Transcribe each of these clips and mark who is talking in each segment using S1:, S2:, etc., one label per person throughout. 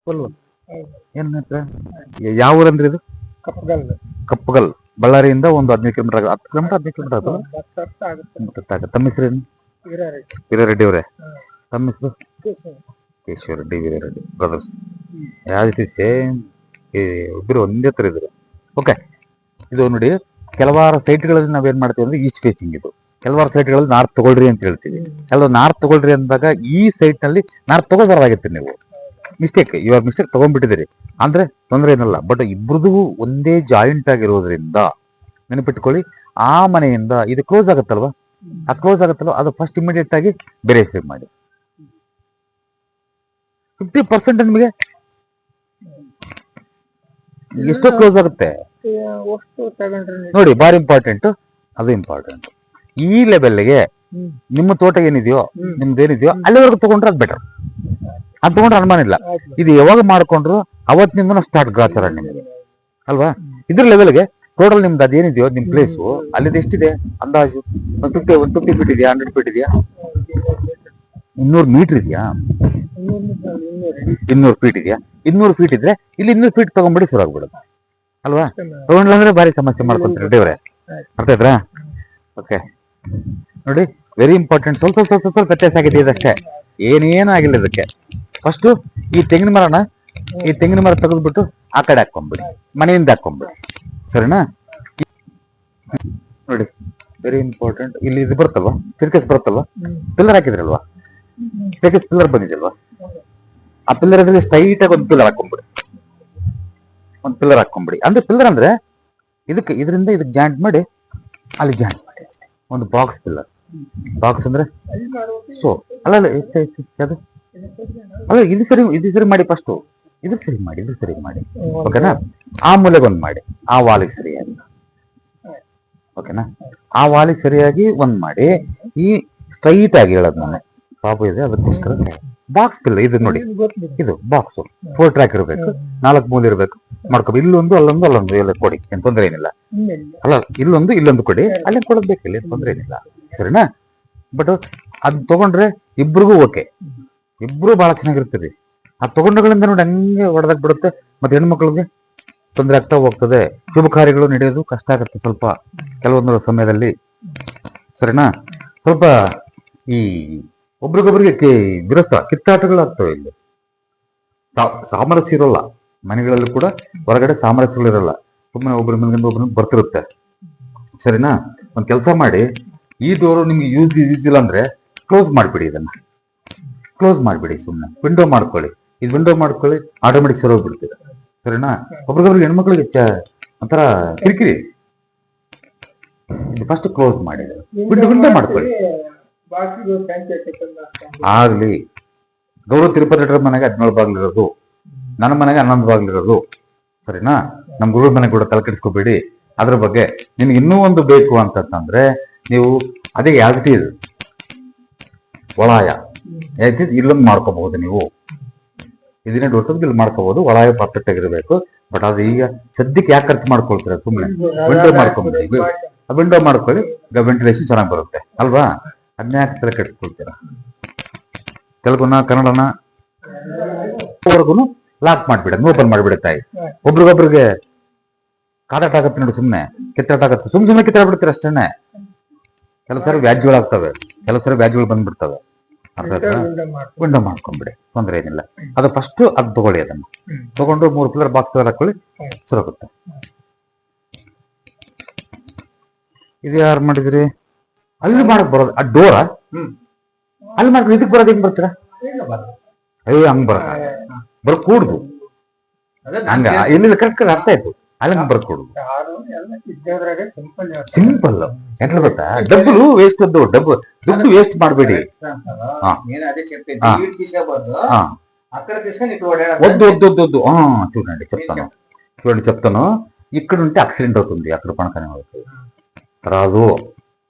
S1: Full ಏನ್ ಯಾವ ಊರಂದ್ರಿ ಇದು? ಕಪ್ಪಗಲ್ ಬಳ್ಳಾರಿಯಿಂದ ಒಂದು 15 ಕಿಲೋಮೀಟರ್ 10 ಕಿಲೋಮೀಟರ್ 15 ಕಿಲೋಮೀಟರ್ ಆಗುತ್ತೆ. ತಮ್ಮ ಹೆಸರೇನು? ವೀರಾರೆಡ್ಡಿ ಅವರೇ. ತಮ್ಮ ಹೆಸರು? ಕೇಶವ ರೆಡ್ಡಿ ವೀರಾರೆಡ್ಡಿ ಬ್ರದರ್ಸ್. ಯಾವ ರೀತಿ ಸೇಮ್ ಇಬ್ಬರು ಒಂದೇ ತರ ಇದ್ರು. ಓಕೆ, ಇದು ನೋಡಿ ಕೆಲವಾರು ಸೈಟ್ಗಳಲ್ಲಿ ನಾವೇನ್ ಮಾಡ್ತೀವಿ ಅಂದ್ರೆ ಈಸ್ಟ್ ಫೇಸಿಂಗ್ ಇದು. ಕೆಲವಾರು ಸೈಟ್ಗಳಲ್ಲಿ ನಾರ್ತ್ ತಗೊಳ್ರಿ ಅಂತ ಹೇಳ್ತೀವಿ. ಕೆಲವು ನಾರ್ತ್ ತಗೊಳ್ರಿ ಅಂದಾಗ ಈ ಸೈಟ್ ನಲ್ಲಿ ನಾರ್ತ್ ತಗೋಬಾರ್ದಾಗಿತ್ತು. ನೀವು ಇವಾಗ ಮಿಸ್ಟೇಕ್ ತಗೊಂಡ್ಬಿಟ್ಟಿದ್ದೀರಿ ಅಂದ್ರೆ ತೊಂದರೆ ಏನಲ್ಲ. ಬಟ್ ಇಬ್ರದು ಒಂದೇ ಜಾಯಿಂಟ್ ಆಗಿರೋದ್ರಿಂದ ನೆನಪಿಟ್ಕೊಳ್ಳಿ, ಆ ಮನೆಯಿಂದ ಇದು ಕ್ಲೋಸ್ ಆಗುತ್ತಲ್ವಾ, ಆ ಕ್ಲೋಸ್ ಆಗುತ್ತಲ್ವ, ಅದು ಫಸ್ಟ್ ಇಮಿಡಿಯೇಟ್ ಆಗಿ ಬೇರೆ ಸೇವ್ ಮಾಡಿ. 50% ನಿಮಗೆ ಎಷ್ಟೋ ಕ್ಲೋಸ್ ಆಗುತ್ತೆ ನೋಡಿ. ಬಾರಿ ಇಂಪಾರ್ಟೆಂಟ್, ಅದು ಇಂಪಾರ್ಟೆಂಟ್. ಈ ಲೆವೆಲ್ಗೆ ನಿಮ್ಮ ತೋಟ ಏನಿದೆಯೋ, ನಿಮ್ದೇನಿದೆಯೋ ಅಲ್ಲಿವರೆಗೂ ತಗೊಂಡ್ರೆ ಅದು ಬೆಟರ್. ಅದು ತಗೊಂಡ್ರೆ ಅನುಮಾನ ಇಲ್ಲ. ಇದು ಯಾವಾಗ ಮಾಡ್ಕೊಂಡ್ರು ಅವತ್ತಿನಿಂದ ಸ್ಟಾರ್ಟ್ ಗಾಚಾರ ನಿಮಗೆ ಅಲ್ವಾ. ಇದ್ರ ಲೆವೆಲ್ಗೆ ಟೋಟಲ್ ನಿಮ್ದು ಅದೇನಿದೆಯೋ ನಿಮ್ ಪ್ಲೇಸು ಅಲ್ಲಿದ್ದು ಎಷ್ಟಿದೆ ಅಂದಾಜು? 150 ಫೀಟ್ ಇದೆಯಾ, 100 ಫೀಟ್ ಇದೆಯಾ, 200 ಮೀಟರ್ ಇದೆಯಾ, 200 ಫೀಟ್ ಇದೆಯಾ? 200 ಫೀಟ್ ಇದ್ರೆ ಇಲ್ಲಿ 200 ಫೀಟ್ ತಗೊಂಡ್ಬಿಡಿ, ಶುರು ಆಗ್ಬಿಡುತ್ತೆ ಅಲ್ವಾ. ತಗೊಂಡ್ಲ ಅಂದ್ರೆ ಭಾರಿ ಸಮಸ್ಯೆ ಮಾಡ್ಕೊಂತೀರಿ ರೆಡ್ಡಿ ಅವರೇ, ಅರ್ಥ ಆಯ್ತಾ? ಓಕೆ ನೋಡಿ, ವೆರಿ ಇಂಪಾರ್ಟೆಂಟ್. ಸ್ವಲ್ಪ ವ್ಯತ್ಯಾಸ ಆಗಿದೆ ಇದಷ್ಟೇ, ಏನೇನು ಆಗಿಲ್ಲ ಇದಕ್ಕೆ. ಫಸ್ಟ್ ಈ ತೆಂಗಿನ ಮರ ತೆಗೆದ್ಬಿಟ್ಟು ಆ ಕಡೆ ಹಾಕೊಂಡ್ಬಿಡಿ, ಮನೆಯಿಂದ ಹಾಕೊಂಡ್ಬಿಡಿ, ಸರಿನಾ? ನೋಡಿ ವೆರಿ ಇಂಪಾರ್ಟೆಂಟ್. ಇಲ್ಲಿ ಇದು ಬರುತ್ತಲ್ವಾ, ಸ್ಟೇರ್ಕೇಸ್ ಬರುತ್ತಲ್ವಾ, ಪಿಲ್ಲರ್ ಹಾಕಿದ್ರಲ್ವಾ, ಸ್ಟೇರ್ಕೇಸ್ ಪಿಲ್ಲರ್ ಬಂದಿದೆಯಲ್ವಾ, ಆ ಪಿಲ್ಲರ್ ಅಲ್ಲಿ ಸ್ಟ್ರೈಟ್ ಆಗಿ ಒಂದು ಪಿಲ್ಲರ್ ಹಾಕೊಂಡ್ಬಿಡಿ. ಅಂದ್ರೆ ಪಿಲ್ಲರ್ ಅಂದ್ರೆ ಇದರಿಂದ ಇದಕ್ಕೆ ಜಾಯಿಂಟ್ ಮಾಡಿ ಅಲ್ಲಿ ಜಾಯಿಂಟ್ ಮಾಡಿ ಅಷ್ಟೇ. ಒಂದು ಬಾಕ್ಸ್ ಪಿಲ್ಲರ್. ಬಾಕ್ಸ್ ಅಂದ್ರೆ ಸೊ ಅಲ್ಲ ಇದು ಸರಿ ಮಾಡಿ. ಫಸ್ಟ್ ಇದು ಸರಿ ಮಾಡಿ ಓಕೆನಾ. ಆ ಮೂಲೆಗೆ ಒಂದು ಮಾಡಿ, ಆ ವಾಲಿಗೆ ಸರಿಯಾಗಿ ಓಕೆನಾ. ಆ ವಾಲಿಗೆ ಸರಿಯಾಗಿ ಒಂದ್ ಮಾಡಿ, ಈ ಸ್ಟ್ರೈಟ್ ಆಗಿ ಹೇಳೋದು ನಾನು ಪಾಪು ಇದೆ ಅದಕ್ಕೋಸ್ಕರ ಬಾಕ್ಸ್ ಪಿಲ್ಲರ್. ಇದು ನೋಡಿ, ಇದು ಬಾಕ್ಸ್ 4 ಟ್ರ್ಯಾಕ್ ಇರಬೇಕು, 4 ಮೂಲೆ ಇರಬೇಕು. ಮಾಡ್ಕೋಬೇಕು. ಇಲ್ಲೊಂದು ಅಲ್ಲೊಂದು ಎಲ್ಲ ಕೊಡಿ, ಏನ್ ತೊಂದರೆ ಏನಿಲ್ಲ. ಅಲ್ಲ ಇಲ್ಲೊಂದು ಕೊಡಿ, ಅಲ್ಲೇ ಕೊಡೋದು ಬೇಕಿಲ್ಲ, ಏನ್ ತೊಂದರೆ ಏನಿಲ್ಲ, ಸರಿನಾ? ಬಟ್ ಅದ್ ತಗೊಂಡ್ರೆ ಇಬ್ರಿಗೂ ಓಕೆ, ಇಬ್ರು ಬಹಳ ಚೆನ್ನಾಗಿರ್ತೀರಿ. ಆ ತಗೊಂಡಗಳಿಂದ ನೋಡಿ ಹಂಗೆ ಹೊಡೆದಾಕ್ ಬಿಡುತ್ತೆ. ಮತ್ತೆ ಹೆಣ್ಮಕ್ಳಿಗೆ ತೊಂದರೆ ಆಗ್ತಾ ಹೋಗ್ತದೆ. ಶುಭ ಕಾರ್ಯಗಳು ನಡೆಯೋದು ಕಷ್ಟ ಆಗುತ್ತೆ ಸ್ವಲ್ಪ ಕೆಲವೊಂದು ಸಮಯದಲ್ಲಿ, ಸರಿನಾ? ಸ್ವಲ್ಪ ಈ ಒಬ್ರಿಗೊಬ್ರಿಗೆ ವಿರಸ ಕಿತ್ತಾಟಗಳು ಆಗ್ತವೆ. ಇಲ್ಲಿ ಸಾಮರಸ್ಯ ಇರೋಲ್ಲ ಮನೆಗಳಲ್ಲಿ ಕೂಡ, ಹೊರಗಡೆ ಸಾಮರಸ್ಯಗಳು ಇರಲ್ಲ. ಸುಮ್ಮನೆ ಒಬ್ಬರ ಮನೆಯಿಂದ ಒಬ್ಬರು ಬರ್ತಿರುತ್ತೆ, ಸರಿನಾ? ಒಂದು ಕೆಲಸ ಮಾಡಿ, ಈ ಡೋರು ನಿಮ್ಗೆ ಯೂಸ್ ಇಲ್ಲ ಅಂದ್ರೆ ಕ್ಲೋಸ್ ಮಾಡಿಬಿಡಿ. ಇದನ್ನ ಕ್ಲೋಸ್ ಮಾಡಿಬಿಡಿ, ಸುಮ್ಮನೆ ವಿಂಡೋ ಮಾಡ್ಕೊಳ್ಳಿ. ಇದು ವಿಂಡೋ ಮಾಡ್ಕೊಳ್ಳಿ, ಆಟೋಮೆಟಿಕ್ ಸರಿ ಹೋಗ್ಬಿಡ್ತೀರ, ಸರಿನಾ? ಒಬ್ರಿಗೊಬ್ರಿಗೆ ಹೆಣ್ಮಕ್ಳಿಗೆ ಒಂಥರ ಕಿರಿಕಿರಿ. ಫಸ್ಟ್ ಕ್ಲೋಸ್ ಮಾಡಿ ವಿಂಡೋ ಮಾಡ್ಕೊಳ್ಳಿ. ಆಗ್ಲಿ ಗೌರವ ತಿರುಪತಿ ರೆಡ್ಡಿ ಮನೆಗೆ 17 ಬಾಗ್ಲಿರೋದು, ನನ್ನ ಮನೆಗೆ 11 ಬಾಗ್ಲಿರೋದು, ಸರಿನಾ? ನಮ್ ಗುರು ಮನೆಗೆ ಕೂಡ ತಲೆ ಕೆಡಿಸ್ಕೋಬೇಡಿ ಅದ್ರ ಬಗ್ಗೆ. ನಿನ್ಗೆ ಇನ್ನೂ ಒಂದು ಬೇಕು ಅಂತಂದ್ರೆ ನೀವು ಅದೇ ಯಾಸಿಟೀಸ್ ಒಳಾಯ ಇಲ್ಲೊಂದು ಮಾಡ್ಕೋಬಹುದು. ನೀವು ಇದನ್ನೇ ಡೋಟದ್ ಇಲ್ಲಿ ಮಾಡ್ಕೋಬಹುದು. ಒಳಾಯ ಪರ್ಫೆಕ್ಟ್ ಆಗಿರ್ಬೇಕು. ಬಟ್ ಅದು ಈಗ ಸದ್ಯಕ್ಕೆ ಯಾಕೆ ಖರ್ಚು ಮಾಡ್ಕೊಳ್ತೀರ? ಸುಮ್ಮನೆ ವಿಂಡೋ ಮಾಡ್ಕೊಂಬಿಡಿ. ವಿಂಡೋ ಮಾಡ್ಕೊಳ್ಳಿ, ವೆಂಟಿಲೇಷನ್ ಚೆನ್ನಾಗಿ ಬರುತ್ತೆ ಅಲ್ವಾ? ಅದನ್ನ ಯಾಕೆ ತಲೆ ಕೆಡಿಸ್ಕೊಳ್ತೀರ? ತೆಲುಗುನ ಕನ್ನಡನ ಲಾಕ್ ಮಾಡ್ಬಿಡ, ಓಪನ್ ಮಾಡ್ಬಿಡುತ್ತಾಯಿ. ಒಬ್ರಿಗೊಬ್ರಿಗೆ ಕಾದಾಟ ಆಗತ್ತೆ ನೋಡಿ, ಸುಮ್ಮನೆ ಕಿತ್ತಾಟ ಆಗತ್ತೆ. ಸುಮ್ಮನೆ ಕಿತ್ತಾಡ್ಬಿಡ್ತೀರ ಅಷ್ಟೇನೆ. ಕೆಲವು ಸಾರಿ ವ್ಯಾಜ್ಯಗಳಾಗ್ತವೆ, ಕೆಲವು ಸಾರಿ ವ್ಯಾಜ್ಯಗಳು ಬಂದ್ಬಿಡ್ತವೆ. ಅರ್ಥ ಆಯ್ತಾ? ವಿಂಡೋ ಮಾಡ್ಕೊಂಡ್ಬಿಡಿ, ತೊಂದರೆ ಏನಿಲ್ಲ. ಅದು ಫಸ್ಟ್ ಅದು ತಗೊಳ್ಳಿ. ಅದನ್ನ ತಗೊಂಡು 3 ಪಿಲ್ಲರ್ ಬಾಕ್ಸ್ ಹಾಕೊಳ್ಳಿ, ಸರೋಗುತ್ತೆ. ಇದು ಯಾರು ಮಾಡಿದ್ರಿ? ಅಲ್ಲಿ ಮಾಡಕ್ ಬರೋದು ಆ ಡೋರ ಅಲ್ಲಿ ಮಾಡ್ಕೊಂಡು ಇದಕ್ ಬರೋದು ಹೆಂಗ್ ಬರ್ತೀರಾ? ಅಯ್ಯೋ ಹಂಗ್ ಬರ್ಕೂಡ್ದು. ಹಂಗ ಎಲ್ಲಿಲ್ಲ ಕರೆಕ್ಟ್ ಅರ್ಥ ಆಯ್ತು. ಅಲ್ಲಿ ಬರ್ಕೊಡುದು ಸಿಂಪಲ್. ಯಾಕೆ ಗೊತ್ತಾ? ಡಬ್ಬಲು ವೇಸ್ಟ್, ದುಡ್ಡು ವೇಸ್ಟ್ ಮಾಡಬೇಡಿ. చూడండి చెప్తాను. ఇక్కడ ఉంటే యాక్సిడెంట్ అవుతుంది, అక్కడ పనకనే అవుతుంది. రాదు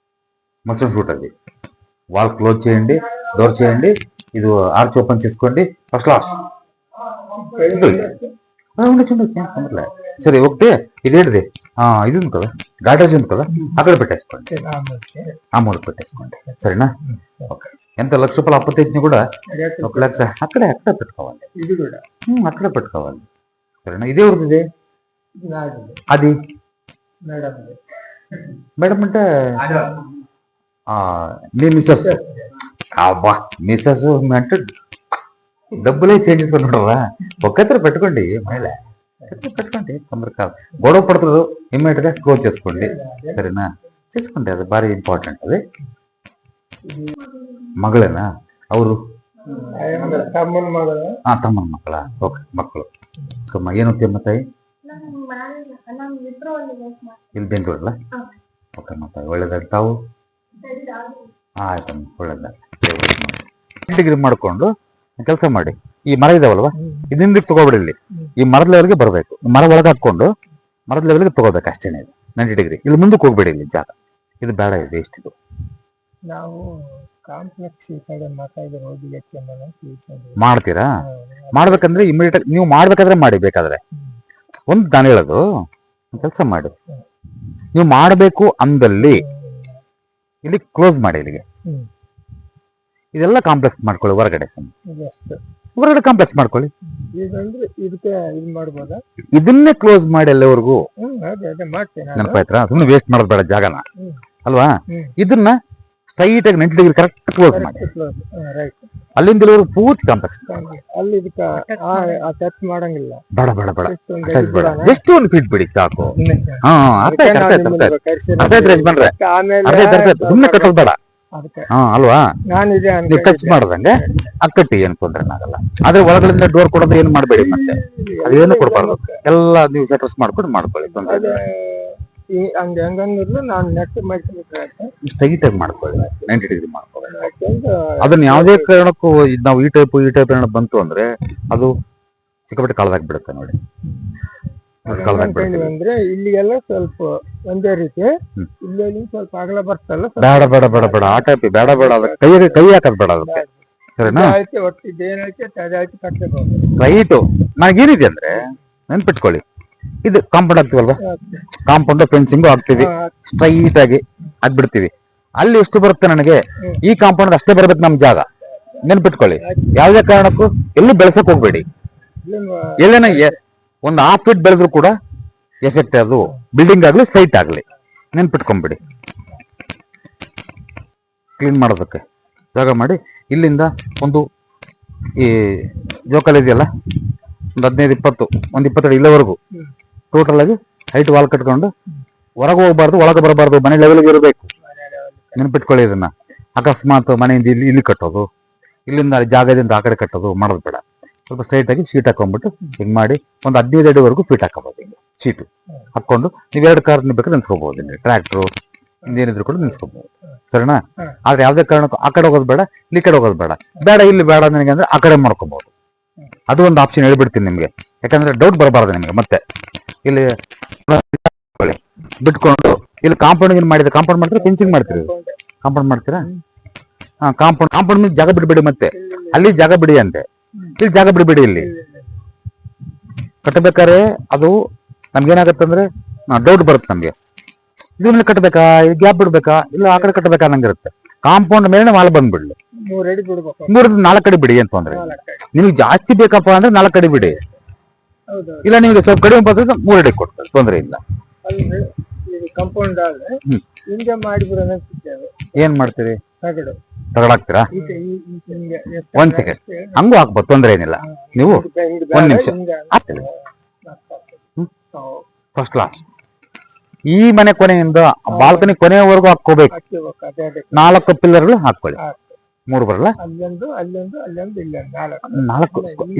S1: మొత్తం షూట్ అది. వాల్ క్లోజ్ చేయండి, డోర్ చేయండి, ఇది ఆర్చ్ ఓపెన్ చేసుకోండి. ఫస్ట్ క్లాస్ ఉండొచ్చు. సరే ఒకటే ఇదేంటిది ఇది ఉంది కదా, గాడ్రేజ్ ఉంది కదా, అక్కడ పెట్టేసుకోండి, ఆ మూల పెట్టేసుకోండి, సరేనా? ఓకే. ఎంత లక్ష రూపాయలు అప్పు తెచ్చినా కూడా 1 లక్ష అక్కడే పెట్టుకోవాలి.
S2: ఇది కూడా
S1: అక్కడే పెట్టుకోవాలి. సరేనా? ఇదే ఊరిది అది మేడం అంటే మీ మిస్సెస్. అబ్బా మిస్సెస్ అంటే డబ్బులే చేంజ్ చేసుకుంటారా? ఒక్కసారి పెట్టుకోండి మహిళ, పెట్టుకోండి. తొందర కాదు, గొడవ పడుతుంది ఇమ్మీడియట్ గా క్లోజ్ చేసుకోండి. సరేనా? చేసుకోండి, అది ಭಾರಿ ಇಂಪಾರ್ಟೆಂಟ್. అది ಮಗಳೇನಾ ಅವರು? ತಮ್ಮನ ಮಕ್ಕಳ? ಓಕೆ, ಮಕ್ಕಳು. ಏನು ತಾಯಿ ಇಲ್ಲಿ ಬೆಂಗಳೂರಲ್ಲ? ಓಕೆ, ಮತ್ತೆ ಒಳ್ಳೇದಾಗ ತಾವು ಆಯ್ತಮ್ಮ, ಒಳ್ಳೇದಾಗ ಡಿಗ್ರಿ ಮಾಡ್ಕೊಂಡು ಕೆಲಸ ಮಾಡಿ. ಈ ಮರ ಇದಾವಲ್ವಾ, ಇದರಿಂದ ತಗೋಬಿಡಿ. ಇಲ್ಲಿ ಈ ಮರದ ಲೆವೆಲ್ಗೆ ಬರಬೇಕು, ಮರ ಒಳಗೆ ಹಾಕೊಂಡು ಮರದ ಲೆವೆಲ್ಗೆ ತಗೋಬೇಕು ಅಷ್ಟೇನೆ. ಇದು 90 ಡಿಗ್ರಿ. ಇಲ್ಲಿ ಮುಂದಕ್ಕೆ ಹೋಗ್ಬೇಡಿ, ಇಲ್ಲಿ ಜಾಗ ಇದು ಬೇಡ, ಇದೆ ಇಷ್ಟಿದು.
S2: ನಾವು ಕಾಂಪ್ಲೆಕ್ಸ್
S1: ಮಾಡ್ತೀರಾ? ಮಾಡ್ಬೇಕಂದ್ರೆ ಇಮಿಡಿಯೇಟ್ ನೀವು ಮಾಡ್ಬೇಕಾದ್ರೆ ಮಾಡಿ. ಬೇಕಾದ್ರೆ ಒಂದು ನಾನು ಹೇಳೋದು, ಕೆಲಸ ಮಾಡಿ. ನೀವು ಮಾಡಬೇಕು ಅಂದಲ್ಲಿ ಇಲ್ಲಿ ಕ್ಲೋಸ್ ಮಾಡಿ. ಇಲ್ಲಿಗೆ ಇದೆಲ್ಲ ಕಾಂಪ್ಲೆಕ್ಸ್ ಮಾಡ್ಕೊಳ್ಳಿ. ಹೊರಗಡೆ ಕಾಂಪ್ಲೆಕ್ಸ್ ಮಾಡ್ಕೊಳ್ಳಿ. ಇದನ್ನೇ ಕ್ಲೋಸ್ ಮಾಡಿ ಅಲ್ಲಿವರೆಗೂ. ನೆನಪಾಯ್ತಾ? ಸುಮ್ಮನೆ ವೇಸ್ಟ್ ಮಾಡೋದು ಬೇಡ ಜಾಗನ, ಅಲ್ವಾ? ಇದನ್ನ ಸ್ಟ್ರೈಟ್ ಆಗಿ 90 ಡಿಗ್ರಿ ಕರೆಕ್ಟ್ ಕ್ಲೋಸ್ ಮಾಡಿ. ಅಲ್ಲಿಂದ ಇಲ್ಲಿವರೆಗೂ ಪೂರ್ತಿ ಕಾಂಪ್ಲೆಕ್ಸ್.
S2: ಮಾಡಂಗಿಲ್ಲ.
S1: ಬೇಡ ಬೇಡ ಬೇಡ, ಜಸ್ಟ್ ಒಂದು ಫೀಟ್ ಬಿಡಿ ಸಾಕು. ಸುಮ್ಮನೆ ಕಟ್ಟೋದು ಬೇಡ. ಅಲ್ವಾ? ನೀವು ಟಚ್ ಮಾಡ್ದಂಗೆ ಅಕ್ಕಟ್ಟಿ ಏನು ತೊಂದ್ರೆ ಆಗಲ್ಲ. ಆದ್ರೆ ಒಳಗಡೆಯಿಂದ ಡೋರ್ ಕೊಡೋದು ಏನು ಮಾಡಬೇಡಿ. ಮತ್ತೆ ಅದೇನು ಕೊಡ್ಬಾರ್ದು. ಎಲ್ಲ ನೀವು ಸೆಟರ್ಸ್ ಮಾಡ್ಕೊಂಡು ಮಾಡ್ಕೊಳ್ಳಿ. ತೊಂದ್ರೆ ಸ್ಟ್ರೈಟ್ ಆಗಿ ಮಾಡ್ಕೊಳ್ಳಿ, 90 ಡಿಗ್ರಿ ಮಾಡ್ಕೊಳ್ಳಿ. ಅದನ್ನ ಯಾವುದೇ ಕಾರಣಕ್ಕೂ ನಾವು ಈ ಟೈಪ್ ಏನೋ ಬಂತು ಅಂದ್ರೆ ಅದು ಸಿಕ್ಕಾಪಟ್ಟೆ ಕಳೆದಾಗಿ ಬಿಡುತ್ತೆ. ನೋಡಿ,
S2: ಅಂದ್ರೆ ಇಲ್ಲಿಗೆಲ್ಲ ಸ್ವಲ್ಪ ಒಂದೇ ರೀತಿ, ಇಲ್ಲಿ ಸ್ವಲ್ಪ ಅಗಲ ಬರ್ತಲ್ಲ.
S1: ಬೇಡ ಬೇಡ ಬೇಡ ಬೇಡ, ಆ ಟೈಪ್ ಬೇಡ ಬೇಡ. ಅದಕ್ಕೆ ಕೈ ಹಾಕೋದು ಬೇಡ ಅದಕ್ಕೆ. ಸರಿನಾ? ರೈಟು. ನನಗೇನಿದೆ ಅಂದ್ರೆ ನೆನ್ಪಿಟ್ಕೊಳ್ಳಿ, ಇದು ಕಾಂಪೌಂಡ್ ಹಾಕ್ತಿವಲ್ವಾ, ಕಾಂಪೌಂಡ್ ಫೆನ್ಸಿಂಗು ಹಾಕ್ತಿವಿ, ಸ್ಟ್ರೈಟ್ ಆಗಿ ಹಾಕ್ಬಿಡ್ತೀವಿ. ಅಲ್ಲಿ ಎಷ್ಟು ಬರುತ್ತೆ ನನಗೆ, ಈ ಕಾಂಪೌಂಡ್ ಅಷ್ಟೇ ಬರ್ಬೇಕು ನಮ್ ಜಾಗ. ನೆನ್ಪಿಟ್ಕೊಳ್ಳಿ, ಯಾವುದೇ ಕಾರಣಕ್ಕೂ ಎಲ್ಲೂ ಬೆಳೆಸಕ್ ಹೋಗ್ಬೇಡಿ. ಎಲ್ಲೇನ ಒಂದು 1/2 ಫೀಟ್ ಬೆಳೆದ್ರು ಕೂಡ ಎಫೆಕ್ಟ್. ಅದು ಬಿಲ್ಡಿಂಗ್ ಆಗ್ಲಿ ಸೈಟ್ ಆಗ್ಲಿ, ನೆನ್ಪಿಟ್ಕೊಂಡ್ಬಿಡಿ. ಕ್ಲೀನ್ ಮಾಡೋದಕ್ಕೆ ಜಾಗ ಮಾಡಿ. ಇಲ್ಲಿಂದ ಒಂದು ಈ ಜೋಕಾಲಿ ಇದೆಯಲ್ಲ, ಒಂದು 15-20, ಒಂದು 20 ಅಡಿ ಇಲ್ಲವರೆಗೂ ಟೋಟಲ್ ಆಗಿ ಹೈಟ್ ವಾಲ್ ಕಟ್ಕೊಂಡು ಹೊರಗೆ ಹೋಗ್ಬಾರ್ದು, ಒಳಗೆ ಬರಬಾರ್ದು, ಮನೆ ಲೆವೆಲ್ಗೆ ಇರಬೇಕು. ನೆನ್ಪಿಟ್ಕೊಳ್ಳಿ ಇದನ್ನ. ಅಕಸ್ಮಾತ್ ಮನೆಯಿಂದ ಇಲ್ಲಿ ಕಟ್ಟೋದು, ಇಲ್ಲಿಂದ ಜಾಗದಿಂದ ಆ ಕಡೆ ಕಟ್ಟೋದು ಮಾಡೋದು ಬೇಡ. ಸ್ವಲ್ಪ ಸ್ಟ್ರೈಟ್ ಆಗಿ ಶೀಟ್ ಹಾಕೊಂಡ್ಬಿಟ್ಟು ಹಿಂಗ್ ಮಾಡಿ ಒಂದು 15 ಅಡಿವರೆಗೂ ಫೀಟ್ ಹಾಕೋಬಹುದು. ಶೀಟು ಹಾಕೊಂಡು ನೀವು 2 ಕಾರ್ ಬೇಕಾದ್ರೆ ನಿಲ್ಸ್ಕೋಬಹುದು. ಟ್ರ್ಯಾಕ್ಟ್ರು ಇನ್ನೇನಿದ್ರು ಕೂಡ ನಿಲ್ಸ್ಕೋಬಹುದು. ಸರಿನಾ? ಆದ್ರೆ ಯಾವುದೇ ಕಾರಣಕ್ಕೂ ಆ ಕಡೆ ಹೋಗೋದು ಬೇಡ, ಈ ಕಡೆ ಹೋಗೋದು ಬೇಡ. ಇಲ್ಲಿ ಬೇಡ ನನಗೆ ಅಂದ್ರೆ ಆ ಕಡೆ ಮಾಡ್ಕೋಬಹುದು. ಅದು ಒಂದು ಆಪ್ಷನ್ ಹೇಳ್ಬಿಡ್ತೀನಿ ನಿಮ್ಗೆ, ಯಾಕಂದ್ರೆ ಡೌಟ್ ಬರಬಾರ್ದು ನಿಮ್ಗೆ. ಮತ್ತೆ ಇಲ್ಲಿ ಬಿಟ್ಕೊಂಡು ಇಲ್ಲಿ ಕಾಂಪೌಂಡ್ ಮಾಡಿದ್ರೆ, ಕಾಂಪೌಂಡ್ ಮಾಡ್ತೀರಾ ಫೆನ್ಸಿಂಗ್ ಮಾಡ್ತೀರಿ? ಕಾಂಪೌಂಡ್ ಮಾಡ್ತೀರಾ? ಕಾಂಪೌಂಡ್ ಮೇಲೆ ಜಾಗ ಬಿಡ್ಬೇಡಿ. ಮತ್ತೆ ಅಲ್ಲಿ ಜಾಗ ಬಿಡಿ ಅಂತೆ, ಇಲ್ಲಿ ಜಾಗ ಬಿಡಬೇಡಿ. ಇಲ್ಲಿ ಕಟ್ಟಬೇಕಾದ್ರೆ ಅದು ನಮ್ಗೇನಾಗತ್ತಂದ್ರೆ ಡೌಟ್ ಬರುತ್ತೆ ನಮ್ಗೆ. ಇದ್ರ ಮೇಲೆ ಕಟ್ಟಬೇಕಾ, ಗ್ಯಾಪ್ ಬಿಡ್ಬೇಕಾ, ಇಲ್ಲ ಆ ಕಡೆ ಕಟ್ಟಬೇಕಾ ಅನ್ನಂಗಿರುತ್ತೆ. ಕಾಂಪೌಂಡ್ ಮೇಲೆ ಮಾಲ್ ಬಂದ್ಬಿಡ್ಲಿ. 3-4 ಅಡಿ ಬಿಡಿ ಅಂತ ತೊಂದ್ರೆ. ನಿಮ್ಗೆ ಜಾಸ್ತಿ ಬೇಕಪ್ಪ ಅಂದ್ರೆ 4 ಅಡಿ ಬಿಡಿ. ಇಲ್ಲ ನಿಮ್ಗೆ ಸ್ವಲ್ಪ ಕಡಿಮೆ ಬರ್ತದೆ 3 ಅಡಿ ಕೊಡ್ತಾರೆ, ತೊಂದರೆ ಇಲ್ಲ.
S2: ಕಾಂಪೌಂಡ್
S1: ಏನ್ ಮಾಡ್ತೀರಿ? ತಗಡಾಕ್ತೀರಾ? 1 ಸೆಕೆಂಡ್ ಹಂಗೂ ಹಾಕ್ಬೋದು, ತೊಂದರೆ ಏನಿಲ್ಲ. ನೀವು 1 ನಿಮಿಷ ಆಗ್ತದೆ. First class. ಈ ಮನೆ ಕೊನೆಯಿಂದ ಬಾಲ್ಕನಿ ಕೊನೆಯವರೆಗೂ ಹಾಕೋಬೇಕು. 4 ಪಿಲ್ಲರ್ಗಳು ಹಾಕೊಳ್ಳಿ. 3 ಬರಲ್ಲ? 4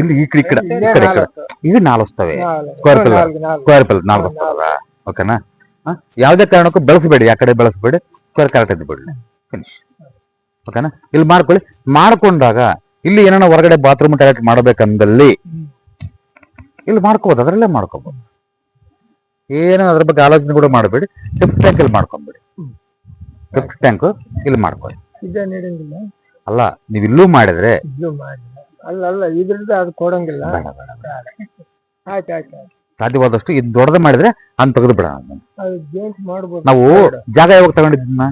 S1: ಇಲ್ಲಿ ಈ ಕಡೆ ಇದು 4 ವಸ್ತವೆ. Square pillar 4 ವಸ್ತವ. ಓಕೆನಾ? ಯಾವುದೇ ಕಾರಣಕ್ಕೂ ಬೆಳೆಸಬೇಡಿ, ಆ ಕಡೆ ಬೆಳೆಸಬೇಡಿ. ಸ್ಕ್ವೇರ್ ಕರೆಕ್ಟ್ ಇದ್ದು ಬಿಡ್ಲಿ. ಫಿನಿಶ್. ಓಕೆನಾ? ಇಲ್ಲಿ ಮಾಡ್ಕೊಳ್ಳಿ. ಮಾಡ್ಕೊಂಡಾಗ ಇಲ್ಲಿ ಏನಾರ ಹೊರಗಡೆ ಬಾತ್ರೂಮ್ ಟಾಯ್ಲೆಟ್ ಮಾಡ್ಬೇಕಂದಲ್ಲಿ ಇಲ್ಲಿ ಮಾಡ್ಕೋಬಹುದು, ಅದರಲ್ಲೇ ಮಾಡ್ಕೋಬಹುದು. ಏನೋ ಅದ್ರ ಬಗ್ಗೆ ಆಲೋಚನೆ ಕೂಡ ಮಾಡಬೇಡಿ. ಸೆಪ್ಟ್ ಟ್ಯಾಂಕ್ ಇಲ್ಲಿ ಮಾಡ್ಕೊಂಡ್ಬಿಡಿ. ಸೆಪ್ಟ್ ಟ್ಯಾಂಕ್ ಇಲ್ಲಿ ಮಾಡ್ಕೊಳ್ಳಿ. ಅಲ್ಲ, ನೀವು ಇಲ್ಲೂ ಮಾಡಿದ್ರೆ
S2: ಅಲ್ಲ ಇದ್ರಿಂದ ಅದು ಕೊಡಂಗಿಲ್ಲ.
S1: ಸಾಧ್ಯವಾದಷ್ಟು ಇದು ದೊಡ್ಡದ ಮಾಡಿದ್ರೆ ಅಂತ ತೆಗೆದು ಬಿಡ. ನಾವು ಜಾಗ ಯಾವಾಗ ತಗೊಂಡಿದ್ದನ್ನ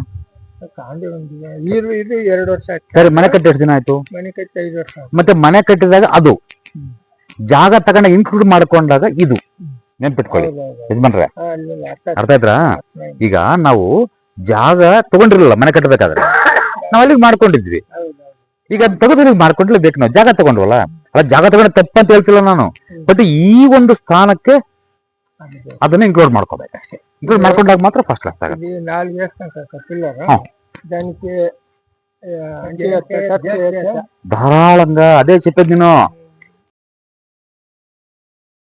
S2: ಕಾಂಡಿ ಒಂದಿದೆ ಇದು 2 ವರ್ಷ ಆಯ್ತು.
S1: ಸರಿ, ಮನೆ ಕಟ್ಟಿ ಎಷ್ಟು ದಿನ ಆಯ್ತು?
S2: ಮನೆ ಕಟ್ಟಿ 5 ವರ್ಷ ಆಯ್ತು.
S1: ಮತ್ತೆ ಮನೆ ಕಟ್ಟಿದಾಗ ಅದು ಜಾಗ ತಗೊಂಡ ಇನ್ಕ್ಲೂಡ್ ಮಾಡ್ಕೊಂಡಾಗ ಇದು ನೆನ್ಪಿಟ್ಕೊಳ್ಳಿ ಯಜಮಾನ್ರೆ. ಅರ್ಥ ಆಯ್ತಾ? ಈಗ ನಾವು ಜಾಗ ತಗೊಂಡಿರಲಿಲ್ಲ ಮನೆ ಕಟ್ಟಬೇಕಾದ್ರೆ, ನಾವ್ ಅಲ್ಲಿಗೆ ಮಾಡ್ಕೊಂಡಿದ್ವಿ. ಈಗ ತೆಗೆದು ಮಾಡ್ಕೊಂಡ್ಲೇಬೇಕು, ನಾವು ಜಾಗ ತಗೊಂಡ್ವಲ್ಲ. ಅಲ್ಲ, ಜಾಗ ತಗೊಂಡು ತಪ್ಪಂತ ಹೇಳ್ತಿಲ್ಲ ನಾನು, ಬಟ್ ಈ ಒಂದು ಸ್ಥಾನಕ್ಕೆ ಅದನ್ನ ಇನ್ಕ್ಲೂಡ್ ಮಾಡ್ಕೋಬೇಕಷ್ಟೇ. ಇನ್ಕ್ಲೂಡ್ ಮಾಡ್ಕೊಂಡಾಗ ಮಾತ್ರ ಫಸ್ಟ್ ಕ್ಲಾಸ್ ಆಗುತ್ತೆ.
S2: 4 వేస్తాం పిల్లర్
S1: ಹಾ.
S2: దానికి
S1: ಧಾರಾಳಂಗ ಅದೇ చెప్పేది నేను.